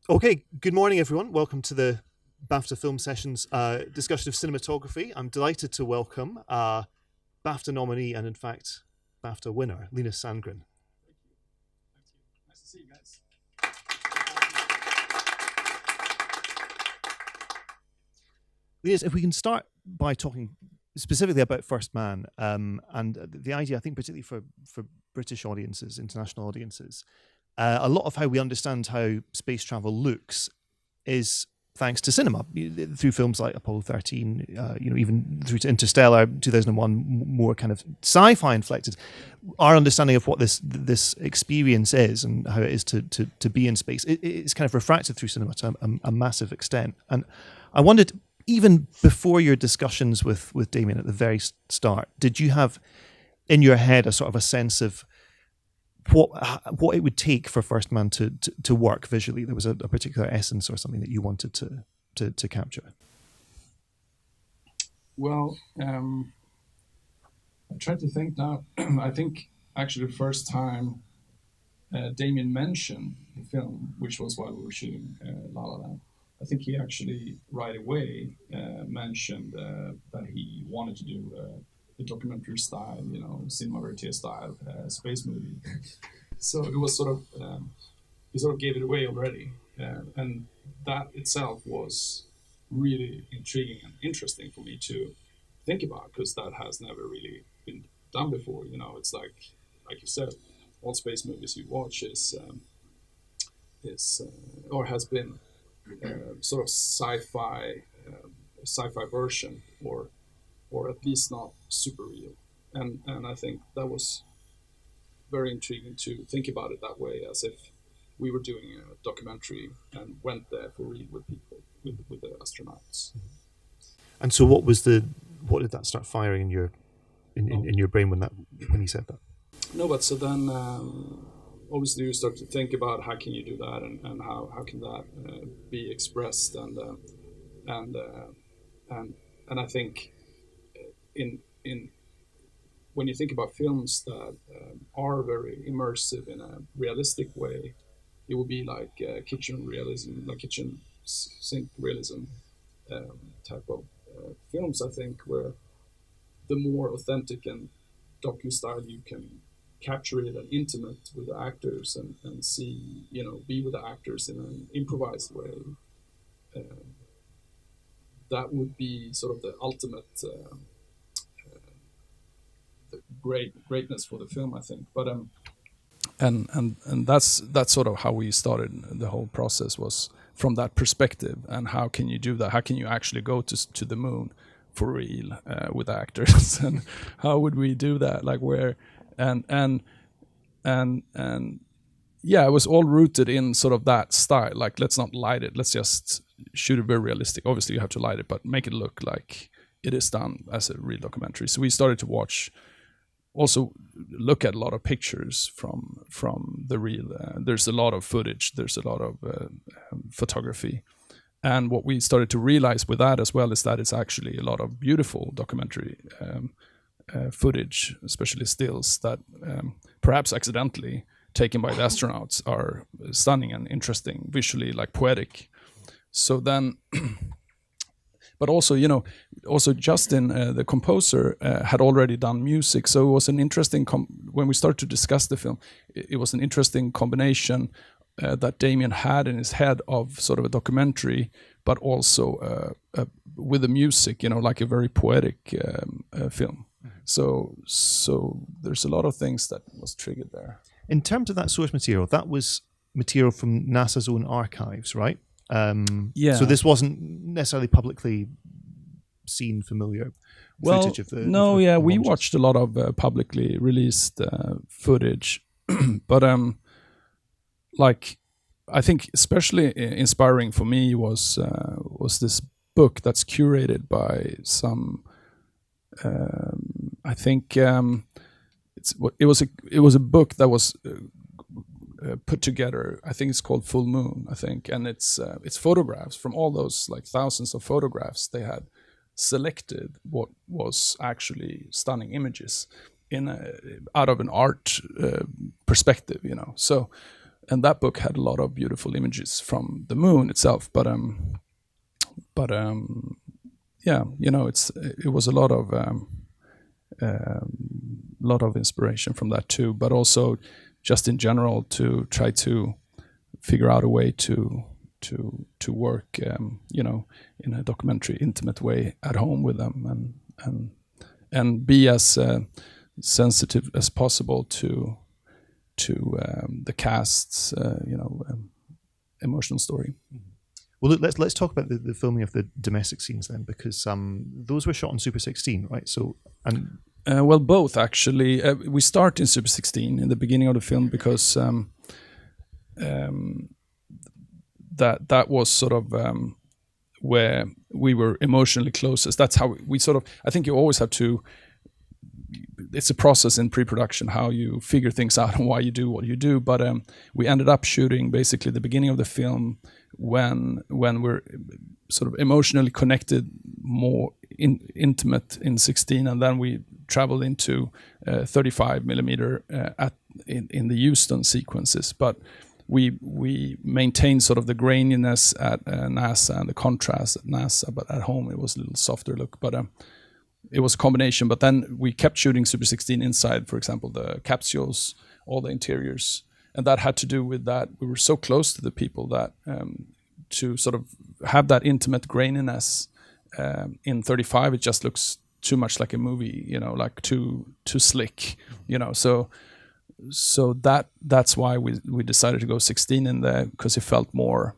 Okay, good morning, everyone. Welcome to the BAFTA Film Sessions discussion of cinematography. I'm delighted to welcome BAFTA nominee and, in fact, BAFTA winner, Linus Sandgren. Thank you. Nice to see you guys. Linus, if we can start by talking specifically about First Man, and the idea, I think, particularly for British audiences, international audiences, a lot of how we understand how space travel looks is thanks to cinema, through films like Apollo 13, even through to Interstellar, 2001, more kind of sci-fi inflected. Our understanding of what this experience is and how it is to be in space, it's kind of refracted through cinema to a massive extent. And I wondered, even before your discussions with Damien at the very start, did you have in your head a sort of a sense of what it would take for First Man to work visually? There was a particular essence or something that you wanted to capture. Well, I tried to think now. I think actually the first time Damien mentioned the film, which was while we were shooting La La Land, I think he actually right away mentioned that he wanted to do the documentary style, cinema verite style space movie. So it was sort of he sort of gave it away already, and that itself was really intriguing and interesting for me to think about, because that has never really been done before. It's like you said, all space movies you watch is or has been sort of sci-fi version, or at least not super real. And I think that was very intriguing to think about it that way, as if we were doing a documentary and went there for real with people, with the astronauts. And so, what did that start firing in your brain when he said that? No, but so then obviously you start to think about how can you do that, and how can that be expressed, and I think in when you think about films that are very immersive in a realistic way, it would be like kitchen realism, like kitchen sink realism type of films. I think where the more authentic and docu style you can capture it and intimate with the actors, and see, be with the actors in an improvised way. That would be sort of the ultimate greatness for the film, I think. But and that's sort of how we started the whole process, was from that perspective. And how can you do that? How can you actually go to the moon for real with actors? And how would we do that? Like where and yeah, it was all rooted in sort of that style. Like, let's not light it. Let's just shoot it very realistic. Obviously, you have to light it, but make it look like it is done as a real documentary. So we started to also look at a lot of pictures from the real. There's a lot of footage. There's a lot of photography. And what we started to realize with that as well is that it's actually a lot of beautiful documentary footage, especially stills, that perhaps accidentally taken by the astronauts are stunning and interesting, visually, like poetic. So then, but also, also Justin, the composer, had already done music. So it was an interesting, when we started to discuss the film, it was an interesting combination that Damien had in his head of sort of a documentary, but also with the music, like a very poetic film. So there's a lot of things that was triggered there. In terms of that source material, that was material from NASA's own archives, right? Yeah. So this wasn't necessarily publicly seen, familiar footage of the... No, yeah, we watched a lot of publicly released footage. But like, I think especially inspiring for me was this book that's curated by some... I think it was a book that was put together. I think it's called Full Moon, I think, and it's photographs from all those, like, thousands of photographs. They had selected what was actually stunning images out of an art perspective, So and that book had a lot of beautiful images from the moon itself. But yeah, it was a lot of inspiration from that too. But also, just in general, to try to figure out a way to work, in a documentary, intimate way at home with them, and be as sensitive as possible to the cast's emotional story. Well, look, let's talk about the filming of the domestic scenes then, because those were shot on Super 16, right? So well, both actually. We start in Super 16 in the beginning of the film because that was sort of where we were emotionally closest. That's how we sort of. I think you always have to. It's a process in pre-production how you figure things out and why you do what you do. But we ended up shooting basically the beginning of the film when we're sort of emotionally connected, more intimate in 16, and then we traveled into 35 millimeter in the Houston sequences. But we maintained sort of the graininess at NASA and the contrast at NASA, but at home it was a little softer look. But it was a combination. But then we kept shooting Super 16 inside, for example, the capsules, all the interiors. And that had to do with that we were so close to the people that to sort of have that intimate graininess in 35, it just looks too much like a movie, like too slick, So that's why we decided to go 16 in there, because it felt more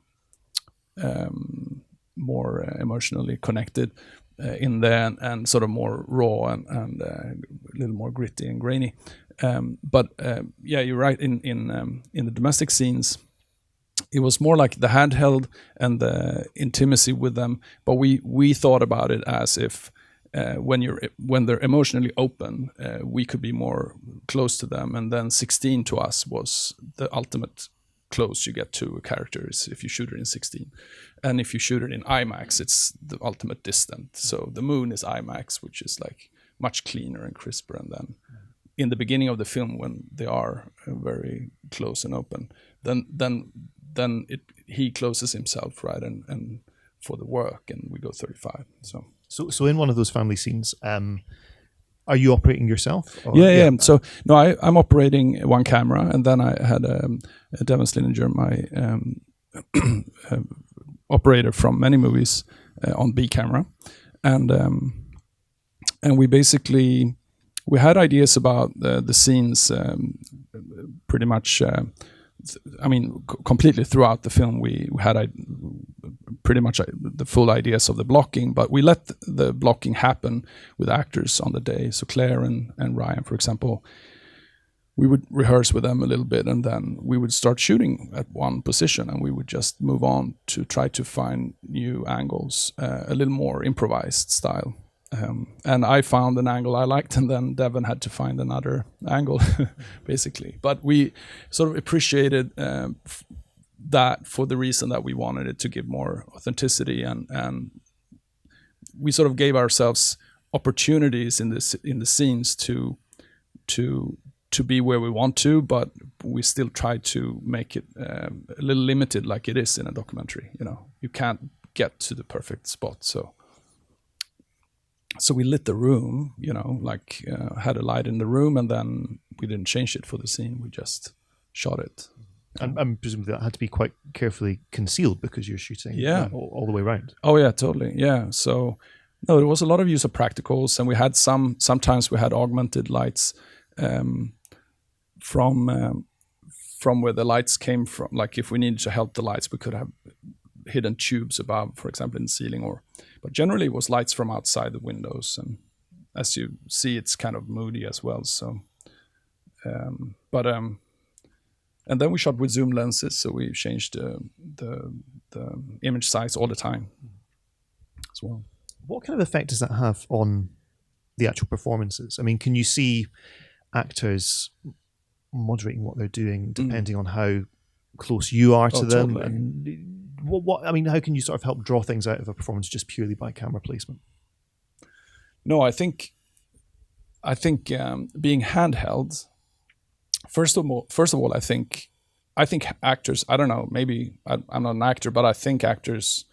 emotionally connected in there, and sort of more raw and a little more gritty and grainy. But yeah, you're right. In the domestic scenes, it was more like the handheld and the intimacy with them. But we thought about it as if when they're emotionally open, we could be more close to them. And then 16 to us was the ultimate close you get to a character is if you shoot it in 16. And if you shoot it in IMAX, it's the ultimate distant. So the moon is IMAX, which is like much cleaner and crisper. And then in the beginning of the film, when they are very close and open, then he closes himself, right, and for the work, and we go 35. So in one of those family scenes, are you operating yourself? Or? Yeah. So no, I'm operating one camera, and then I had Devon Slininger, my operator from many movies, on B camera, and we basically we had ideas about the scenes pretty much. Completely throughout the film, we had pretty much the full ideas of the blocking, but we let the blocking happen with actors on the day. So Claire and Ryan, for example, we would rehearse with them a little bit, and then we would start shooting at one position, and we would just move on to try to find new angles, a little more improvised style. And I found an angle I liked, and then Devon had to find another angle, basically. But we sort of appreciated that for the reason that we wanted it to give more authenticity, and we sort of gave ourselves opportunities in the scenes to be where we want to, but we still try to make it a little limited, like it is in a documentary. You can't get to the perfect spot, so we lit the room, had a light in the room, and then we didn't change it for the scene. We just shot it. And presumably that had to be quite carefully concealed because you're shooting all the way around. Oh, yeah, totally. Yeah. So, no, there was a lot of use of practicals, and we had sometimes we had augmented lights from where the lights came from. Like if we needed to help the lights, we could have hidden tubes above, for example, in the ceiling, but generally it was lights from outside the windows, and as you see, it's kind of moody as well. So, and then we shot with zoom lenses, so we changed the image size all the time as well. What kind of effect does that have on the actual performances? I mean, can you see actors moderating what they're doing depending on how close you are to them? Totally. And how can you sort of help draw things out of a performance just purely by camera placement? No, I think being handheld. First of all, I think I think actors, I don't know, maybe I'm not an actor, but I think actors,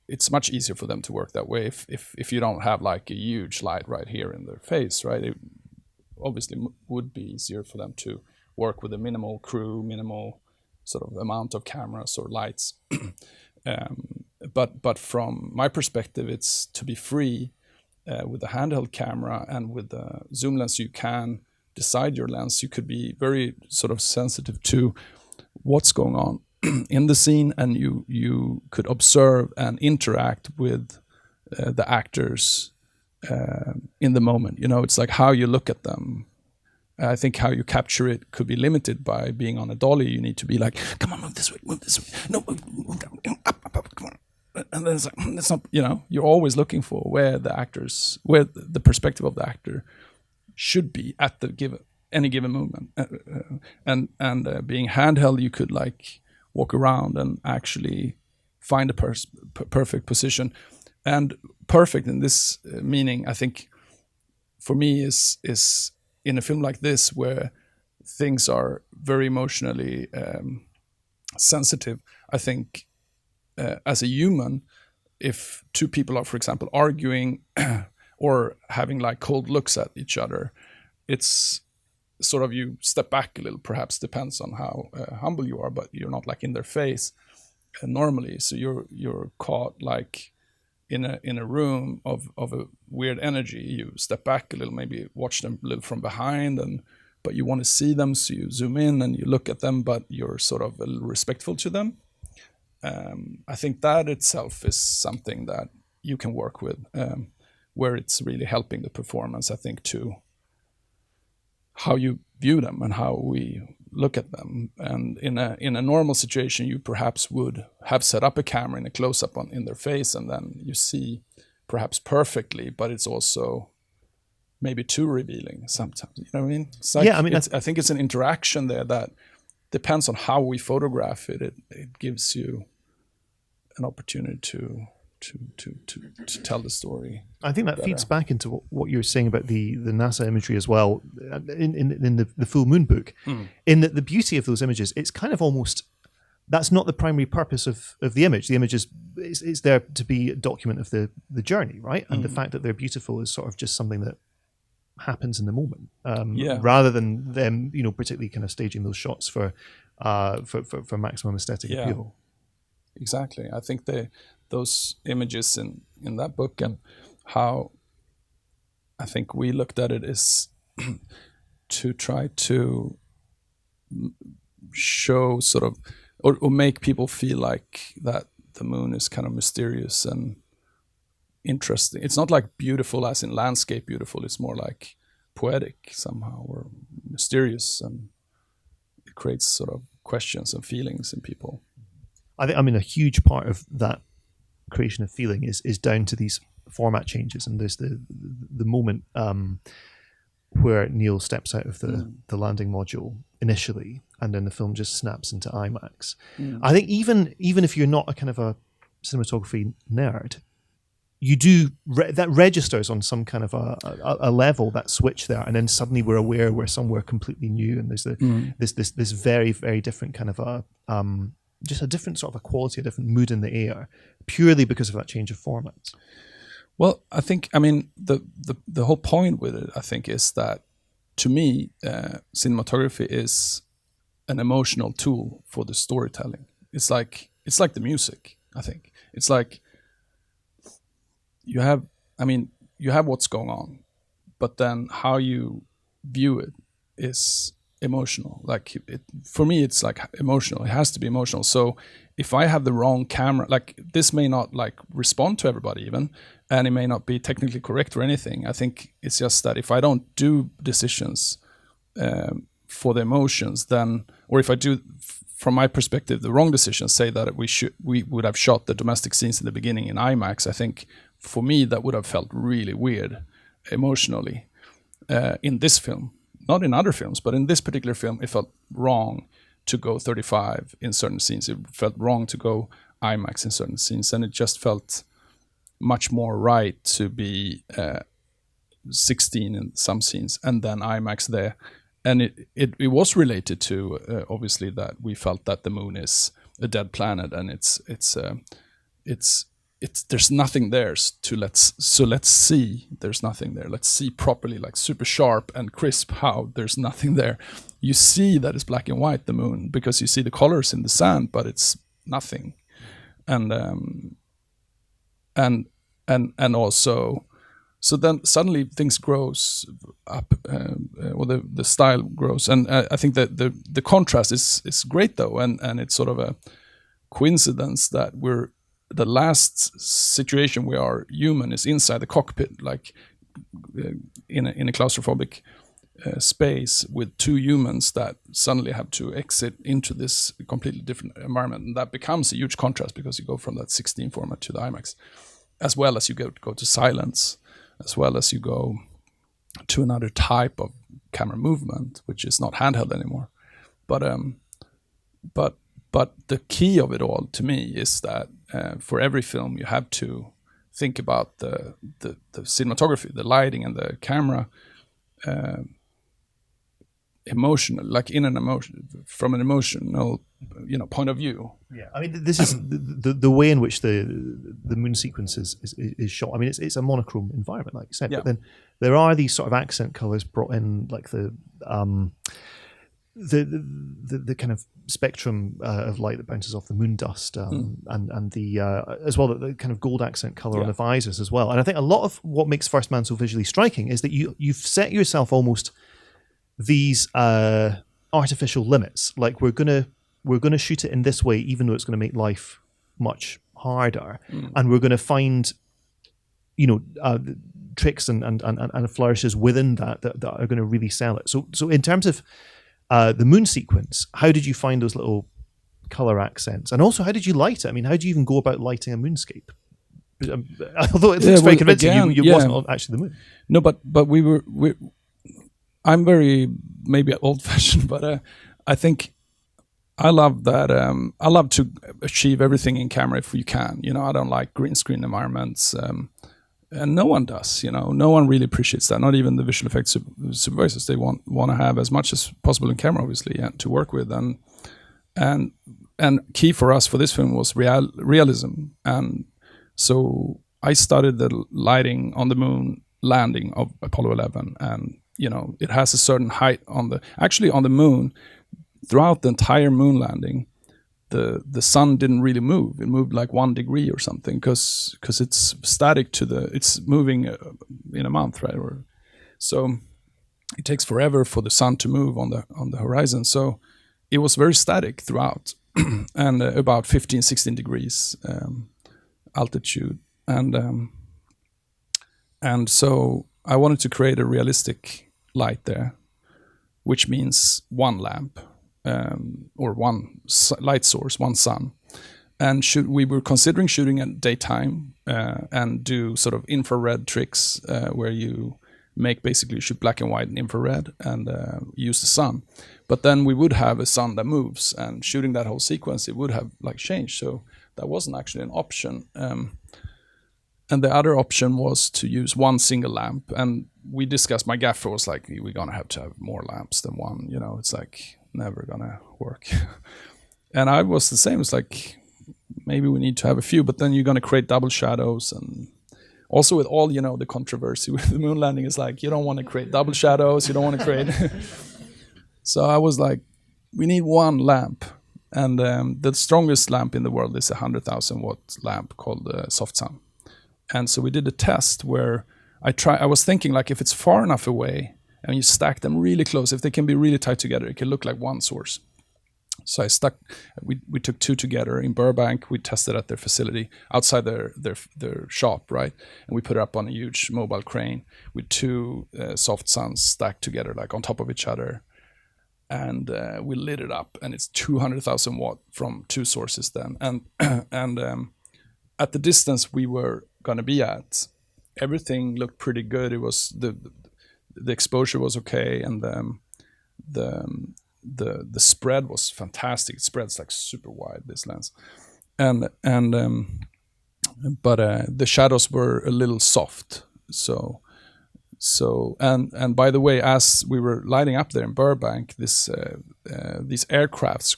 it's much easier for them to work that way if you don't have like a huge light right here in their face, right? It obviously would be easier for them to work with a minimal crew, minimal sort of amount of cameras or lights. But from my perspective, it's to be free with a handheld camera and with the zoom lens. You can decide your lens. You could be very sort of sensitive to what's going on in the scene, and you could observe and interact with the actors in the moment. You know, it's like how you look at them. I think how you capture it could be limited by being on a dolly. You need to be like, come on, move this way, no, move down, up, come on. And then it's like, it's not, you know, you're always looking for where the perspective of the actor should be at any given moment. And being handheld, you could like walk around and actually find a perfect position. And perfect in this meaning, I think, for me is in a film like this where things are very emotionally sensitive. I think as a human, if two people are, for example, arguing or having like cold looks at each other, it's sort of you step back a little, perhaps depends on how humble you are, but you're not like in their face normally. So you're caught like in a room of a weird energy. You step back a little, maybe watch them a little from behind, but you want to see them, so you zoom in and you look at them, but you're sort of a little respectful to them. I think that itself is something that you can work with, where it's really helping the performance, I think, to how you view them and how we look at them. And in a normal situation, you perhaps would have set up a camera in a close-up in their face, and then you see perhaps perfectly, but it's also maybe too revealing sometimes. You know what I mean? It's like, yeah, I mean, I think it's an interaction there that depends on how we photograph it. It gives you an opportunity to tell the story. I think that feeds back into what you were saying about the NASA imagery as well in the Full Moon book. In that the beauty of those images, it's kind of almost, that's not the primary purpose of the image. The image is there to be a document of the journey, right? And the fact that they're beautiful is sort of just something that happens in the moment, rather than them, you know, particularly kind of staging those shots for maximum aesthetic appeal. Exactly. I think those images in that book, and how I think we looked at it, is to try to show sort of or make people feel like that the moon is kind of mysterious and interesting. It's not like beautiful as in landscape beautiful, it's more like poetic somehow, or mysterious, and it creates sort of questions and feelings in people. I mean, a huge part of that creation of feeling is down to these format changes, and there's the moment where Neil steps out of the landing module initially, and then the film just snaps into IMAX. I think even if you're not a kind of a cinematography nerd, you do that registers on some kind of a level, that switch there, and then suddenly we're aware we're somewhere completely new, and there's this very, very different kind of a just a different sort of a quality, a different mood in the air, purely because of that change of formats. Well, I think, I mean, the whole point with it, I think, is that, to me, cinematography is an emotional tool for the storytelling. It's like the music, I think. It's like you have what's going on, but then how you view it is emotional. Like for me, it's like emotional. It has to be emotional. So if I have the wrong camera, like this may not like respond to everybody even, and it may not be technically correct or anything. I think it's just that if I don't do decisions for the emotions, then, or if I do, from my perspective, the wrong decisions, say that we would have shot the domestic scenes in the beginning in IMAX, I think for me that would have felt really weird emotionally in this film. Not in other films, but in this particular film, it felt wrong to go 35 in certain scenes. It felt wrong to go IMAX in certain scenes, and it just felt much more right to be 16 in some scenes and then IMAX there and it was related to obviously that we felt that the moon is a dead planet, and it's there's nothing there to let's see there's nothing there. Let's see properly, like super sharp and crisp, how there's nothing there. You see that it's black and white, the moon, because you see the colors in the sand, but it's nothing. And also, so then suddenly things grows up, or the style grows, and I think that the contrast is great though, and it's sort of a coincidence that we're the last situation we are human is inside the cockpit, like in a claustrophobic space with two humans that suddenly have to exit into this completely different environment, and that becomes a huge contrast because you go from that 16 format to the IMAX, as well as you go to silence, as well as you go to another type of camera movement, which is not handheld anymore. But the key of it all to me is that for every film you have to think about the cinematography, the lighting, and the camera emotional, like from an emotional point of view. Yeah, I mean, this is the way in which the moon sequence is shot. I mean, it's a monochrome environment, like you said, Yeah. but then there are these sort of accent colors brought in, like the kind of spectrum of light that bounces off the moon dust, and the as well the kind of gold accent color on the visors as well. And I think a lot of what makes First Man so visually striking is that you've set yourself almost these artificial limits. Like we're gonna shoot it in this way, even though it's going to make life much harder, and we're going to find tricks and flourishes within that are going to really sell it. So in terms of the moon sequence, how did you find those little color accents, and also how did you light it? I mean, how do you even go about lighting a moonscape? Although it looks very convincing, again, wasn't actually the moon. No, but I'm very maybe old-fashioned, but I think I love that. I love to achieve everything in camera if you can. I don't like green screen environments, and no one does. No one really appreciates that. Not even the visual effects supervisors. They want to have as much as possible in camera, obviously, and to work with. And key for us for this film was realism. And so I studied the lighting on the moon landing of Apollo 11, and it has a certain height on the moon. Throughout the entire moon landing, the sun didn't really move. It moved like 1 degree or something, because it's static it's moving in a month, right? So it takes forever for the sun to move on the horizon. So it was very static throughout, and about 15-16 degrees altitude, and so I wanted to create a realistic light there, which means one lamp, or one light source, one sun. And we were considering shooting at daytime and do sort of infrared tricks where you basically shoot black and white and infrared and use the sun. But then we would have a sun that moves, and shooting that whole sequence, it would have like changed. So that wasn't actually an option. And the other option was to use one single lamp. And we discussed, my gaffer was like, we're going to have more lamps than one. It's like never going to work. And I was the same. It's like, maybe we need to have a few, but then you're going to create double shadows. And also with all, the controversy with the moon landing, is like, you don't want to create double shadows. You don't want to create. So I was like, we need one lamp. And the strongest lamp in the world is a 100,000 watt lamp called Soft Sun. And so we did a test where I was thinking, like, if it's far enough away and you stack them really close, if they can be really tight together, it can look like one source. So we took two together in Burbank. We tested at their facility outside their shop, right? And we put it up on a huge mobile crane with two Soft Suns stacked together, like on top of each other. And we lit it up, and it's 200,000 watt from two sources then. And at the distance we were going to be at, everything looked pretty good. It was the exposure was okay, and the spread was fantastic. It spreads like super wide, this lens, but the shadows were a little soft. So So and by the way, as we were lighting up there in Burbank, these aircrafts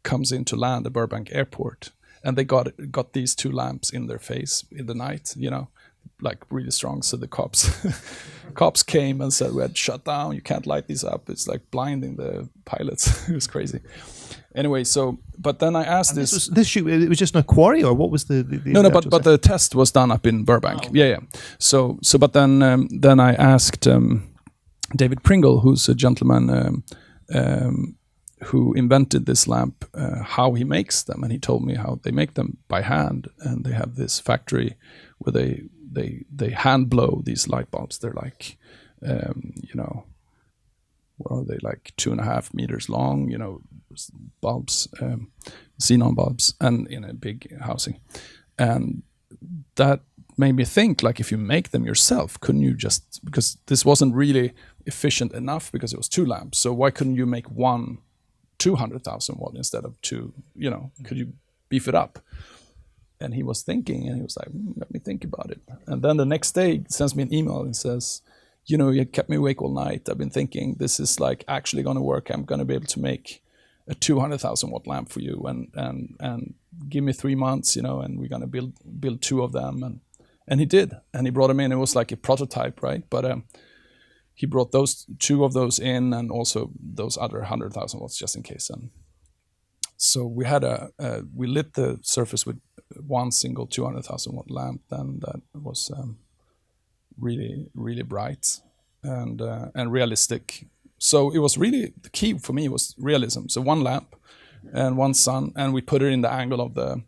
comes in to land at Burbank Airport, and they got these two lamps in their face in the night, like really strong. So the cops came and said, we had to shut down, you can't light these up, it's like blinding the pilots. It was crazy. Anyway, but then I asked this shoot, it was just in a quarry, or what was the no, but the test was done up in Burbank. Oh, okay. Yeah. So but then I asked David Pringle, who's a gentleman who invented this lamp, how he makes them, and he told me how they make them by hand, and they have this factory where they hand blow these light bulbs. They're like, what are they, like 2.5 meters long, bulbs, xenon bulbs, and in a big housing. And that made me think, like, if you make them yourself, couldn't you just, because this wasn't really efficient enough because it was 2 lamps, so why couldn't you make one 200,000 watt instead of 2, could you beef it up? And he was thinking, and he was like, let me think about it. And then the next day, he sends me an email and says, you kept me awake all night. I've been thinking, this is like actually going to work. I'm going to be able to make a 200,000 watt lamp for you, and give me 3 months, and we're going to build 2 of them. And he did, and he brought them in. It was like a prototype, right? But he brought those 2 of those in, and also those other 100,000 watts just in case. And so we had we lit the surface with one single 200,000 watt lamp, and that was really, really bright and realistic. So it was really, the key for me was realism. So 1 lamp and 1 sun, and we put it in the angle of the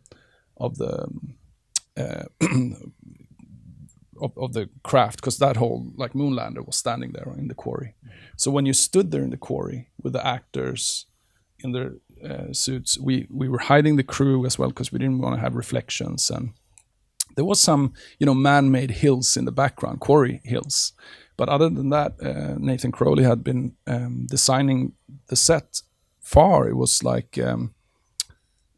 of the craft, because that whole like moonlander was standing there in the quarry. So when you stood there in the quarry with the actors in their suits, we were hiding the crew as well, because we didn't want to have reflections, and there was some man-made hills in the background, quarry hills. But other than that, Nathan Crowley had been designing the set far. It was like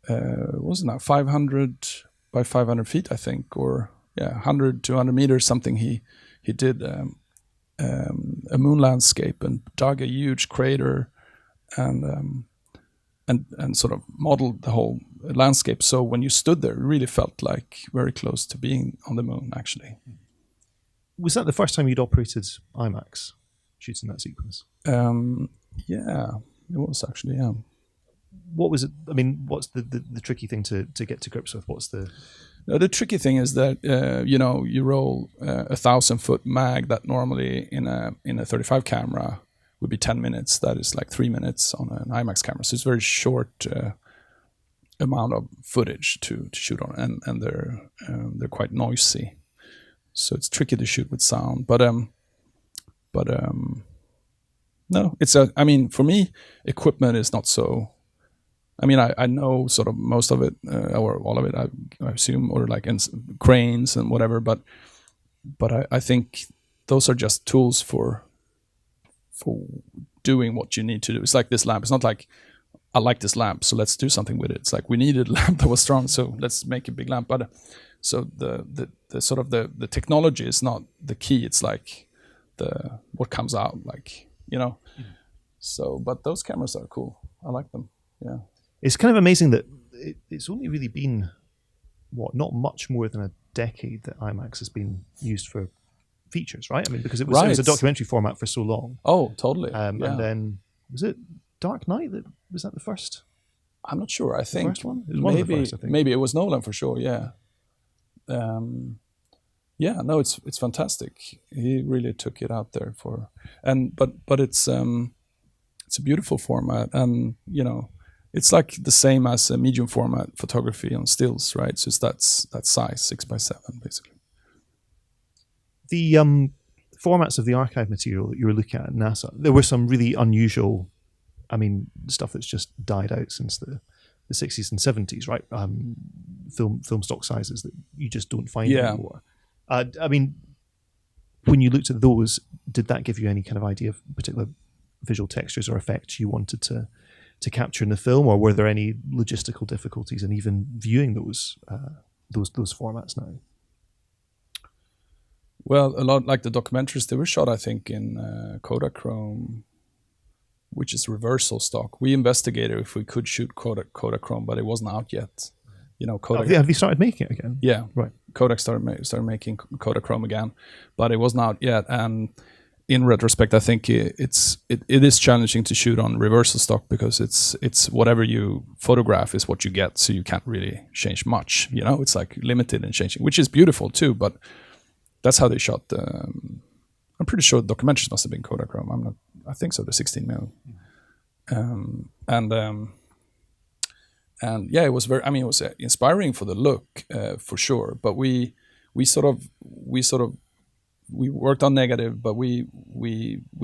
wasn't that 500 by 500 feet, I think, or 100 200 meters, something. He did a moon landscape and dug a huge crater and sort of modeled the whole landscape. So when you stood there, it really felt like very close to being on the moon, actually. Was that the first time you'd operated IMAX, shooting that sequence? Yeah, it was actually, yeah. What was it? I mean, what's the tricky thing to get to grips with? What's the... The tricky thing is that, you roll a 1,000-foot mag that normally in a 35 camera would be 10 minutes. That is like 3 minutes on an IMAX camera. So it's a very short amount of footage to shoot on, and they're quite noisy. So it's tricky to shoot with sound. But no, I mean, for me, equipment is not so... I mean, I know sort of most of it, or all of it, I assume, or like cranes and whatever, but I think those are just tools for doing what you need to do. It's like this lamp. It's not like, I like this lamp, so let's do something with it. It's like, we needed a lamp that was strong, so let's make a big lamp. But so the sort of the technology is not the key. It's like what comes out, like, So, but those cameras are cool. I like them. Yeah. It's kind of amazing that it's only really been, not much more than a decade that IMAX has been used for features, right? I mean, because it was a documentary format for so long. Oh, totally. Yeah. And then, was it Dark Knight? Was that the first? I'm not sure. I think first one? It was one of the first, I think. Maybe it was Nolan for sure. Yeah. Yeah. No, it's fantastic. He really took it out there but it's a beautiful format, and it's like the same as a medium format photography on stills, right? So it's that size, 6x7, basically. The formats of the archive material that you were looking at NASA, there were some really unusual, stuff that's just died out since the 60s and 70s, right? Film stock sizes that you just don't find anymore. When you looked at those, did that give you any kind of idea of particular visual textures or effects you wanted to capture in the film, or were there any logistical difficulties in even viewing those formats now? Well, a lot like the documentaries, they were shot, I think, in Kodachrome, which is reversal stock. We investigated if we could shoot Kodachrome, but it wasn't out yet. You know, Kodak. Have you started making it again? Yeah, Right. Kodak started making Kodachrome again, but it wasn't out yet. And in retrospect, I think it is challenging to shoot on reversal stock because it's whatever you photograph is what you get, so you can't really change much. You know, it's like limited in changing, which is beautiful too. But that's how they shot. I'm pretty sure the documentaries must have been Kodachrome. I'm not. I think so. The 16 mil. And yeah, it was very. I mean, it was inspiring for the look, for sure. But we worked on negative, but we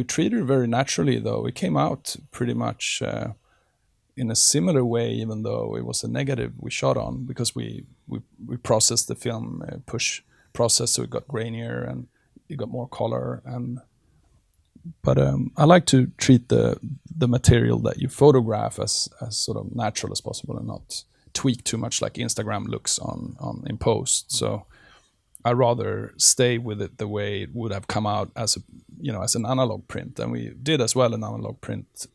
treated it very naturally. Though it came out pretty much in a similar way, even though it was a negative we shot on, because we processed the film, push process, so it got grainier and it got more color. But I like to treat the material that you photograph as sort of natural as possible and not tweak too much like Instagram looks on in post. So I rather stay with it the way it would have come out as as an analog print, and we did as well an analog print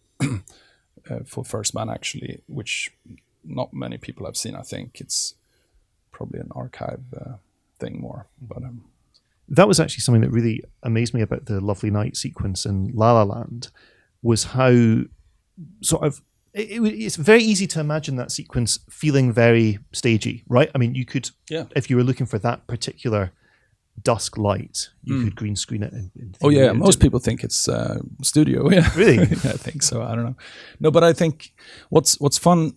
for First Man actually, which not many people have seen. I think it's probably an archive thing more, but. That was actually something that really amazed me about the Lovely Night sequence in La La Land, was how sort of it's very easy to imagine that sequence feeling very stagey, right? I mean, you could, if you were looking for that particular dusk light, you could green screen it. In oh yeah, most people think it's studio. Yeah, really? I think so. I don't know. No, but I think what's fun,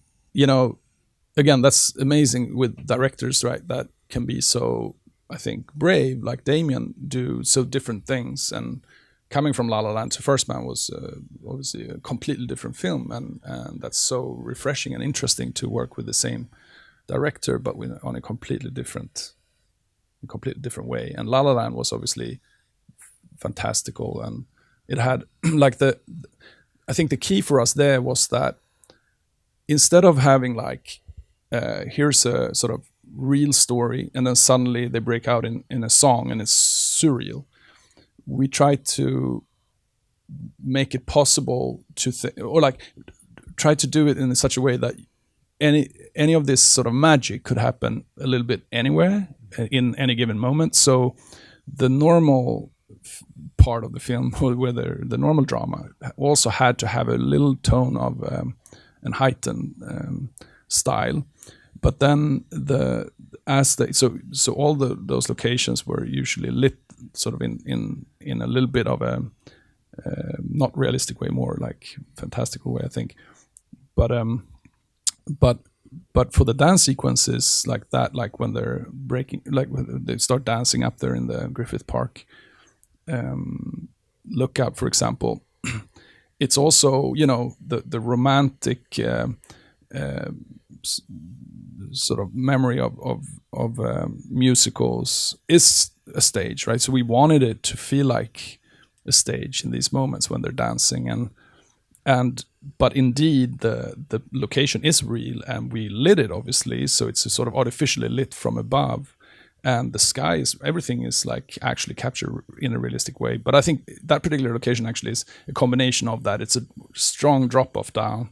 again, that's amazing with directors, right? That can be so, I think, brave, like Damien, do so different things. And coming from La La Land to First Man was obviously a completely different film, and that's so refreshing and interesting to work with the same director, but on a completely different way. And La La Land was obviously fantastical, and it had like I think the key for us there was that instead of having like here's a sort of real story and then suddenly they break out in a song and it's surreal, we try to make it possible to or like try to do it in such a way that any of this sort of magic could happen a little bit anywhere in any given moment. So the normal part of the film, whether the normal drama, also had to have a little tone of and heightened style. But then so all those locations were usually lit sort of in a little bit of a not realistic way, more like fantastical way, I think. But for the dance sequences like that, like when they're breaking, like when they start dancing up there in the Griffith Park lookout, for example, it's also the romantic sort of memory of musicals is a stage, right? So we wanted it to feel like a stage in these moments when they're dancing, but indeed the location is real, and we lit it obviously, so it's a sort of artificially lit from above, and the sky is, everything is like actually captured in a realistic way. But I think that particular location actually is a combination of that. It's a strong drop off down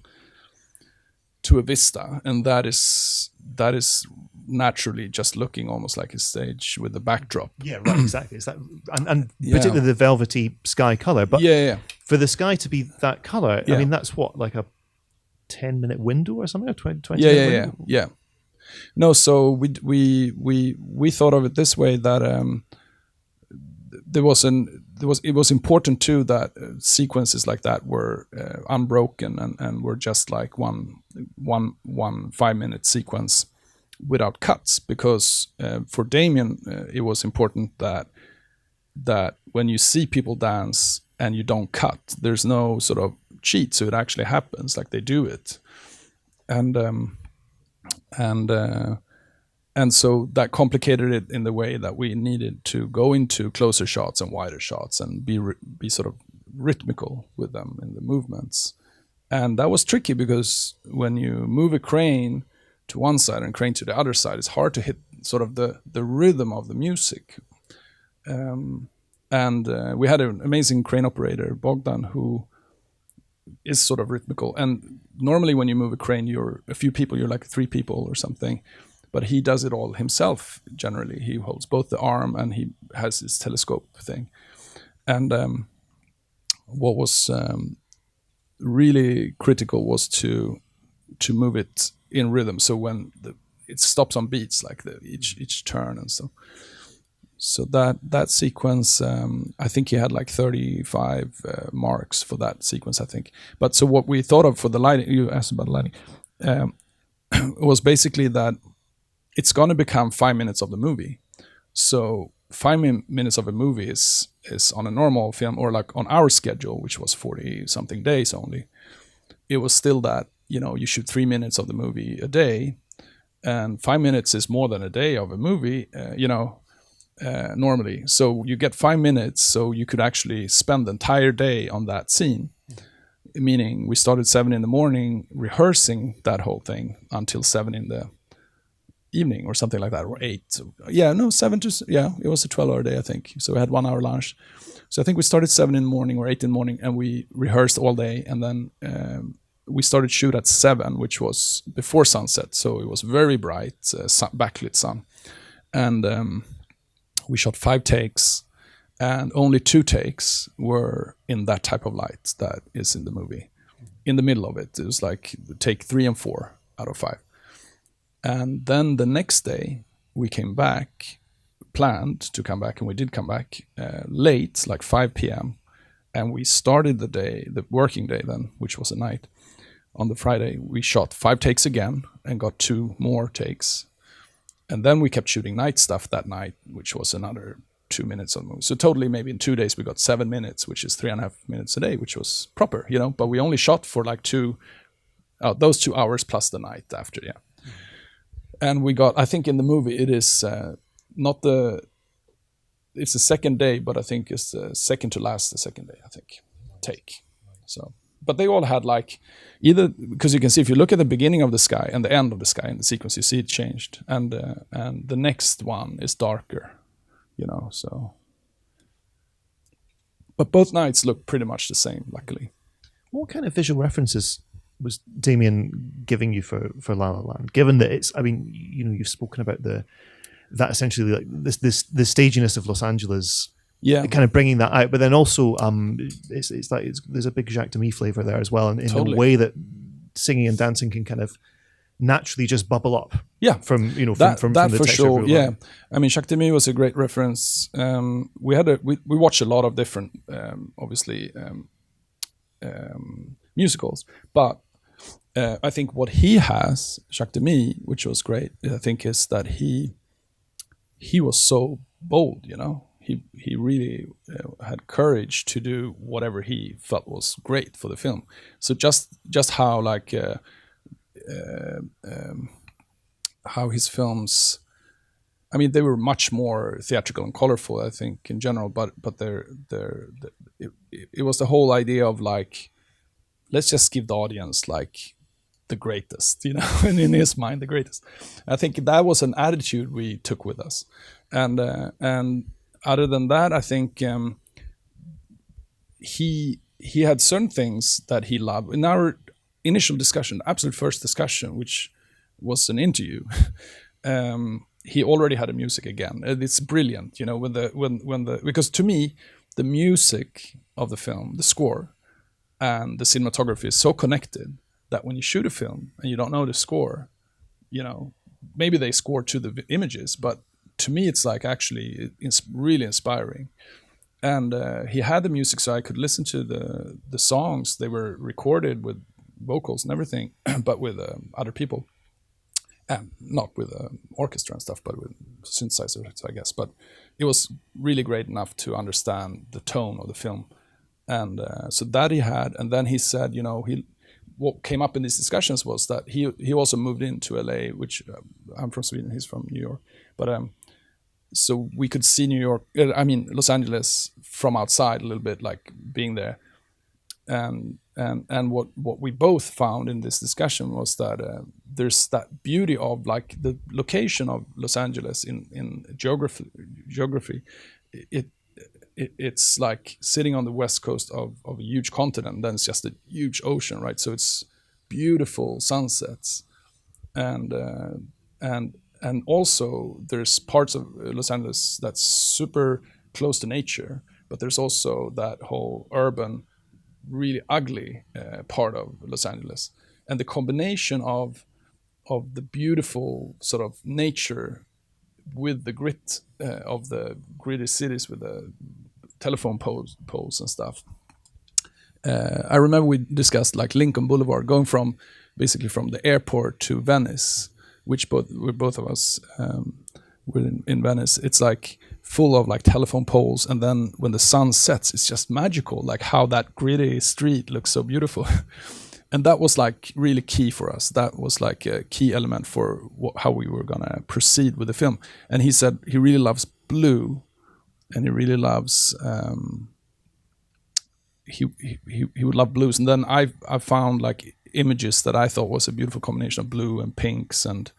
to a vista, and that is naturally just looking almost like a stage with the backdrop. Yeah, right, exactly. Is that and particularly the velvety sky color, but for the sky to be that color, I mean, that's what, like a 10-minute window or something, a 20 minute window? Yeah. No, so we thought of it this way, that it was important too that sequences like that were unbroken and were just like one 5-minute sequence without cuts, because for Damien it was important that when you see people dance and you don't cut, there's no sort of cheat, so it actually happens like they do it, and so that complicated it in the way that we needed to go into closer shots and wider shots and be sort of rhythmical with them in the movements. And that was tricky, because when you move a crane to one side and crane to the other side, it's hard to hit sort of the rhythm of the music. And we had an amazing crane operator, Bogdan, who is sort of rhythmical. And normally when you move a crane, you're a few people, you're like 3 people or something. But he does it all himself, generally. He holds both the arm and he has his telescope thing. And what was really critical was to move it in rhythm. So when it stops on beats, like each turn and so. So that sequence, I think he had like 35 marks for that sequence, I think. But so what we thought of for the lighting, you asked about lighting, was basically that it's going to become 5 minutes of the movie. So 5 minutes of a movie is on a normal film, or like on our schedule, which was 40 something days only. It was still that, you shoot 3 minutes of the movie a day, and 5 minutes is more than a day of a movie, normally. So you get 5 minutes, so you could actually spend the entire day on that scene. Meaning we started 7 in the morning rehearsing that whole thing until 7 in the evening or something like that, or 8. It was a 12-hour day, I think. So we had 1 hour lunch. So I think we started 7 in the morning or 8 in the morning, and we rehearsed all day. And then we started shoot at 7, which was before sunset. So it was very bright, backlit sun. And we shot 5 takes, and only 2 takes were in that type of light that is in the movie. In the middle of it, it was like take 3 and 4 out of 5. And then the next day, we came back, planned to come back, and we did come back late, like 5 p.m. And we started the working day then, which was a night. On the Friday, we shot 5 takes again and got 2 more takes. And then we kept shooting night stuff that night, which was another 2 minutes of the movie. So totally, maybe in 2 days, we got 7 minutes, which is 3.5 minutes a day, which was proper, But we only shot for like those 2 hours plus the night after, yeah. And we got, I think in the movie, it is it's the second day, but I think it's the second to last, the second day, I think, take. So, but they all had like, either, because you can see, if you look at the beginning of the sky and the end of the sky in the sequence, you see it changed. And the next one is darker, so. But both nights look pretty much the same, luckily. What kind of visual references was Damien giving you for La La Land? Given that it's, you've spoken about that essentially like the staginess of Los Angeles, kind of bringing that out, but then also it's like there's a big Jacques Demy flavor there as well, and in Totally. a way that singing and dancing can kind of naturally just bubble up. Yeah, from from that the for texture sure. of Yeah, Jacques Demy was a great reference. We watched a lot of different, obviously, musicals, but I think what he has, Jacques Demy, which was great, I think, is that he was so bold, He really had courage to do whatever he felt was great for the film. So just how like how his films, they were much more theatrical and colorful, I think, in general. But it was the whole idea of like, let's just give the audience like the greatest, and in his mind the greatest. I think that was an attitude we took with us, and other than that, I think he had certain things that he loved. In our initial discussion, absolute first discussion, which was an interview, he already had a music again. It's brilliant, because to me, the music of the film, the score, and the cinematography is so connected that when you shoot a film and you don't know the score, maybe they score to the images, but to me, it's like actually it's really inspiring. And he had the music, so I could listen to the songs. They were recorded with vocals and everything, but with other people, and not with orchestra and stuff, but with synthesizers, I guess. But it was really great enough to understand the tone of the film, and so that he had. And then he said, what came up in these discussions was that he also moved into LA, which I'm from Sweden, he's from New York, but so we could see Los Angeles from outside a little bit, like being there. And what we both found in this discussion was that there's that beauty of like the location of Los Angeles in geography it's like sitting on the west coast of a huge continent, then it's just a huge ocean, right? So it's beautiful sunsets, and and also there's parts of Los Angeles that's super close to nature, but there's also that whole urban, really ugly part of Los Angeles, and the combination of the beautiful sort of nature with the grit of the gritty cities with the telephone poles and stuff. I remember we discussed like Lincoln Boulevard, going from basically from the airport to Venice, which both of us were in Venice. It's like full of like telephone poles, and then when the sun sets, it's just magical, like how that gritty street looks so beautiful. And that was like really key for us. That was like a key element for how we were gonna proceed with the film. And he said he really loves blue, and he really loves he would love blues. And then I found like images that I thought was a beautiful combination of blue and pinks and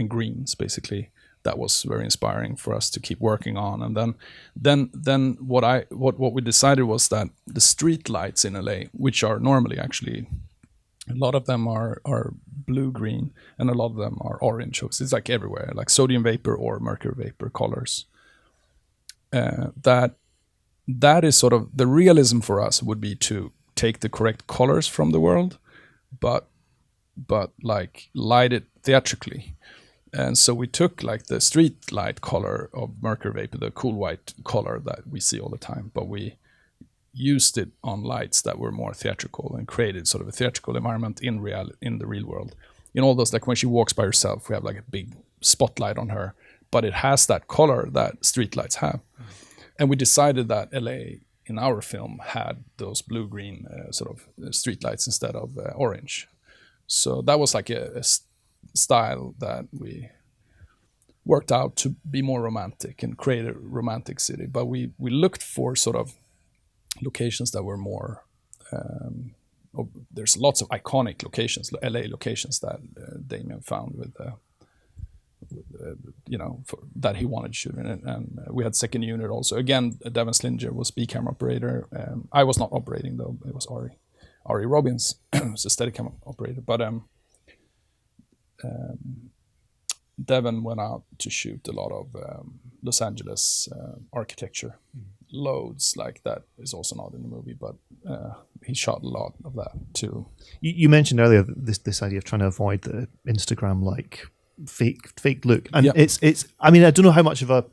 greens, basically. That was very inspiring for us to keep working on. And then what we decided was that the street lights in LA, which are normally actually, a lot of them are blue green, and a lot of them are orange. So it's like everywhere, like sodium vapor or mercury vapor colors. That is sort of the realism for us, would be to take the correct colors from the world, but like light it theatrically. And so we took like the street light color of mercury vapor, the cool white color that we see all the time, but we used it on lights that were more theatrical and created sort of a theatrical environment in the real world. In all those, like when she walks by herself, we have like a big spotlight on her, but it has that color that street lights have. And we decided that LA in our film had those blue-green sort of street lights instead of orange. So that was like a style that we worked out to be more romantic and create a romantic city. But we looked for sort of locations that were more there's lots of iconic locations, LA locations that Damien found with that he wanted to shoot in. And we had second unit also. Again, Devin Slinger was B camera operator. I was not operating though. It was Ari Robbins, was a steady camera operator. But Devin went out to shoot a lot of Los Angeles architecture. Loads like that is also not in the movie, but he shot a lot of that too. You mentioned earlier this idea of trying to avoid the Instagram like fake look, and it's I mean, I don't know how much of a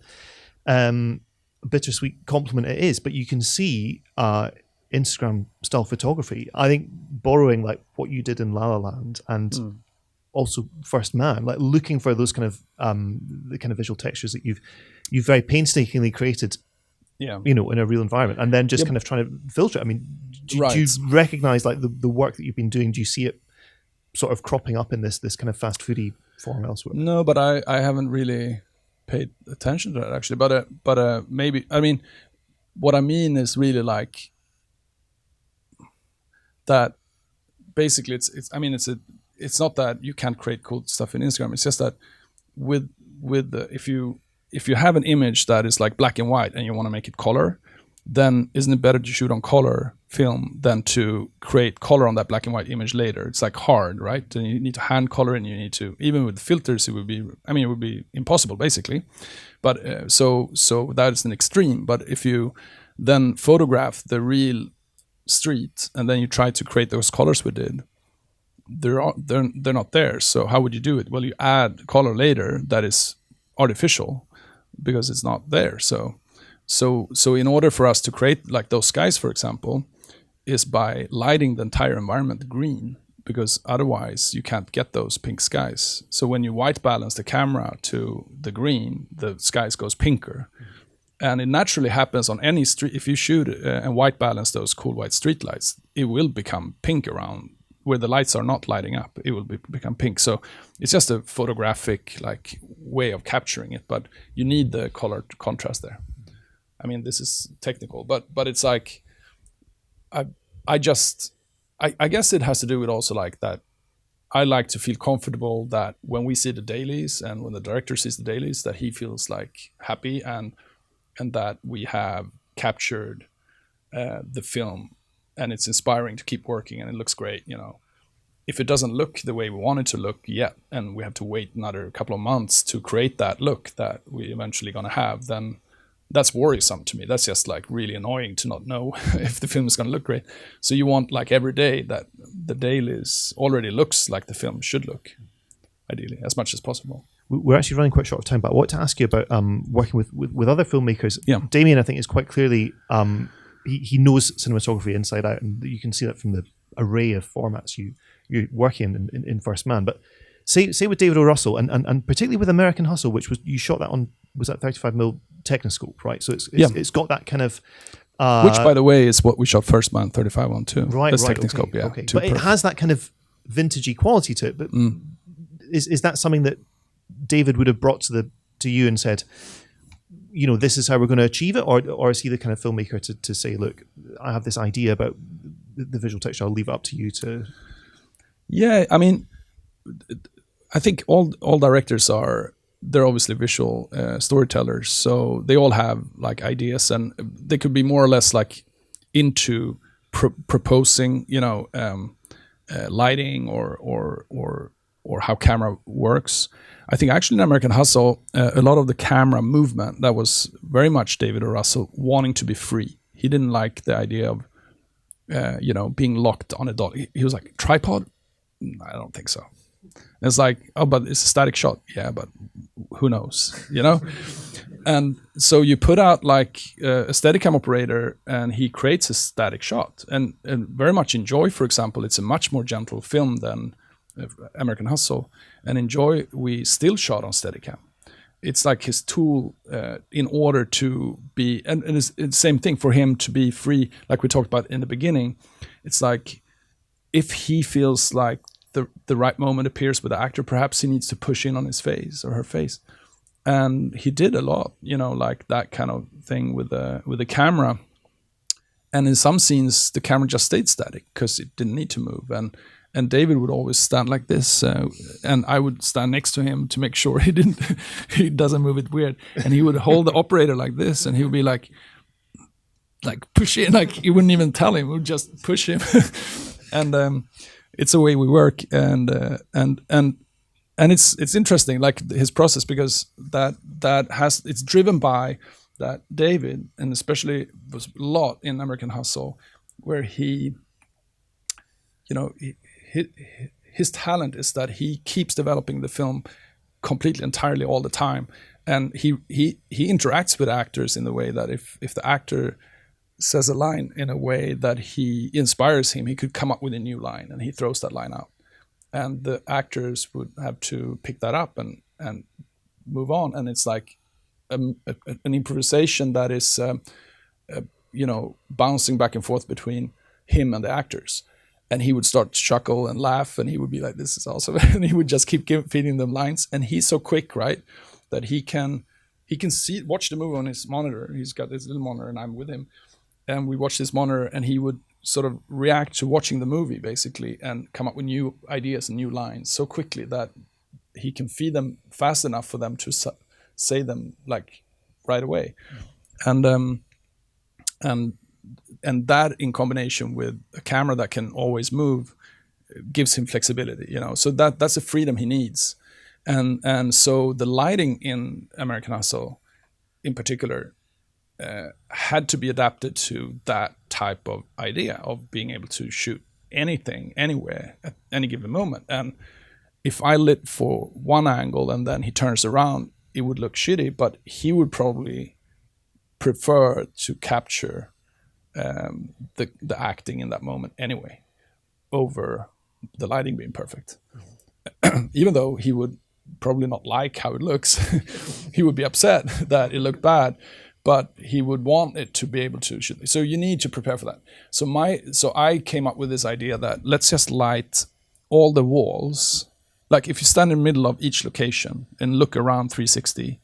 bittersweet compliment it is, but you can see Instagram style photography, I think, borrowing like what you did in La La Land and also First Man, like looking for those kind of the kind of visual textures that you've very painstakingly created, in a real environment, and then just kind of trying to filter it. I mean, do you recognize like the work that you've been doing? Do you see it sort of cropping up in this kind of fast foodie form elsewhere? No, but I haven't really paid attention to that actually. But maybe, I mean, what I mean is really like that. Basically, it's not that you can't create cool stuff in Instagram. It's just that with if you have an image that is like black and white and you want to make it color, then isn't it better to shoot on color film than to create color on that black and white image later? It's like hard, right? And you need to hand color, and you need to, even with filters, it would be impossible basically. But so that is an extreme. But if you then photograph the real street and then you try to create those colors we did, they're not there. So how would you do it? Well, you add color later that is artificial because it's not there. So in order for us to create like those skies, for example, is by lighting the entire environment green, because otherwise you can't get those pink skies. So when you white balance the camera to the green, the skies goes pinker. And it naturally happens on any street. If you shoot and white balance those cool white street lights, it will become pink around where the lights are not lighting up. It will become pink. So it's just a photographic like way of capturing it, but you need the color contrast there. I mean, this is technical, but it's like I guess it has to do with also like that. I like to feel comfortable that when we see the dailies and when the director sees the dailies, that he feels like happy and and that we have captured the film, and it's inspiring to keep working, and it looks great. If it doesn't look the way we want it to look yet, and we have to wait another couple of months to create that look that we eventually going to have, then that's worrisome to me. That's just like really annoying to not know if the film is going to look great. So you want like every day that the dailies already looks like the film should look, ideally, as much as possible. We're actually running quite short of time, but I want to ask you about working with other filmmakers. Yeah. Damien, I think, is quite clearly, he knows cinematography inside out, and you can see that from the array of formats you're working in First Man. But say with David O. Russell, and particularly with American Hustle, which was, you shot that on, was that 35mm Technoscope, right? So it's got that kind of... which, by the way, is what we shot First Man 35 on too. Right, that's right. Technoscope, Okay, yeah. okay. But it has that kind of vintagey quality to it. But is that something that David would have brought to you and said, this is how we're going to achieve it? Or is he the kind of filmmaker to say, look, I have this idea about the visual texture, I'll leave it up to you to... Yeah, I mean, I think all directors they're obviously visual storytellers, so they all have like ideas, and they could be more or less like into proposing, lighting or how camera works. I think actually in American Hustle, a lot of the camera movement, that was very much David O. Russell wanting to be free. He didn't like the idea of being locked on a dolly. He was like, tripod? I don't think so. And it's like, oh, but it's a static shot. Yeah, but who knows, And so you put out like a Steadicam operator, and he creates a static shot. And very much in Joy, for example, it's a much more gentle film than American Hustle. And in Joy, we still shot on Steadicam. It's like his tool in order to be, and it's the same thing for him to be free, like we talked about in the beginning. It's like, if he feels like the right moment appears with the actor, perhaps he needs to push in on his face or her face. And he did a lot, like that kind of thing with the camera. And in some scenes, the camera just stayed static because it didn't need to move. And David would always stand like this, and I would stand next to him to make sure he doesn't move it weird. And he would hold the operator like this, and he would be like push it, like he wouldn't even tell him, we would just push him. And it's the way we work, and it's interesting, like his process, because it's driven by that David, and especially was a lot in American Hustle, where he his talent is that he keeps developing the film completely, entirely, all the time, and he interacts with actors in the way that if the actor says a line in a way that he inspires him, he could come up with a new line, and he throws that line out, and the actors would have to pick that up and move on. And it's like an improvisation that is bouncing back and forth between him and the actors. And he would start to chuckle and laugh, and he would be like, this is awesome. And he would just keep feeding them lines. And he's so quick, right, that he can watch the movie on his monitor. He's got this little monitor, and I'm with him. And we watch this monitor, and he would sort of react to watching the movie, basically, and come up with new ideas and new lines so quickly that he can feed them fast enough for them to say them like right away. And that, in combination with a camera that can always move, gives him flexibility, So that's a freedom he needs. And so the lighting in American Hustle, in particular, had to be adapted to that type of idea of being able to shoot anything, anywhere, at any given moment. And if I lit for one angle and then he turns around, it would look shitty, but he would probably prefer to capture the acting in that moment anyway, over the lighting being perfect. Even though he would probably not like how it looks, he would be upset that it looked bad, but he would want it to be able to shoot. So you need to prepare for that. So I came up with this idea that let's just light all the walls. Like if you stand in the middle of each location and look around 360,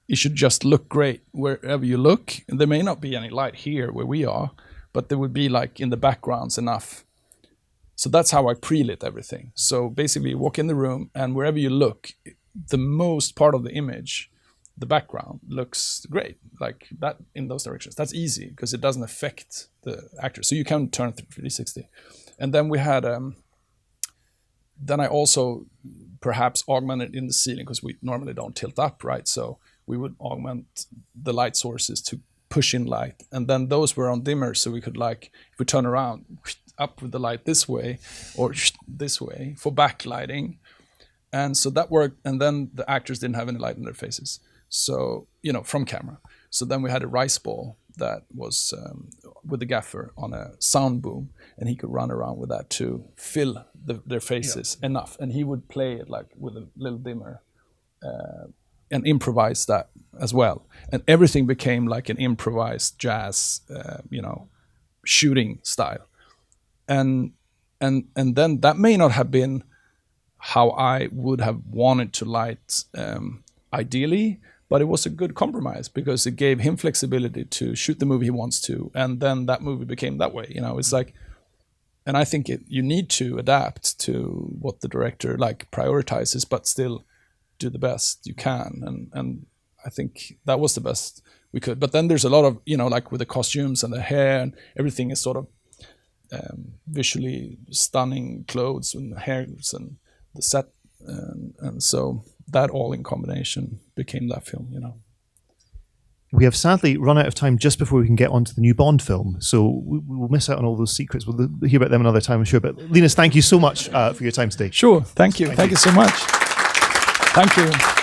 it should just look great wherever you look. And there may not be any light here where we are, but there would be like in the backgrounds enough. So that's how I pre-lit everything. So basically you walk in the room, and wherever you look, the most part of the image, the background looks great, like that in those directions. That's easy because it doesn't affect the actor. So you can turn 360. And then we had, then I also perhaps augmented in the ceiling because we normally don't tilt up, right? So we would augment the light sources to push in light. And then those were on dimmers. So we could like, if we turn around, up with the light this way or this way for backlighting. And so that worked. And then the actors didn't have any light in their faces. So, you know, from camera. So then we had a rice ball that was with the gaffer on a sound boom, and he could run around with that to fill their faces enough. And he would play it like with a little dimmer and improvise that as well. And everything became like an improvised jazz, you know, shooting style. And then that may not have been how I would have wanted to light ideally, but it was a good compromise because it gave him flexibility to shoot the movie he wants to, and then that movie became that way. You know, it's like, and I think you need to adapt to what the director like prioritizes, but still do the best you can. And I think that was the best we could. But then there's a lot of, you know, like with the costumes and the hair and everything is sort of visually stunning clothes and hairs and the set, and so that all in combination became that film, you know. We have sadly run out of time just before we can get on to the new Bond film, so we will miss out on all those secrets. We'll hear about them another time, I'm sure. But Linus, thank you so much for your time today. Sure, thank you. Thank you so much. Thank you.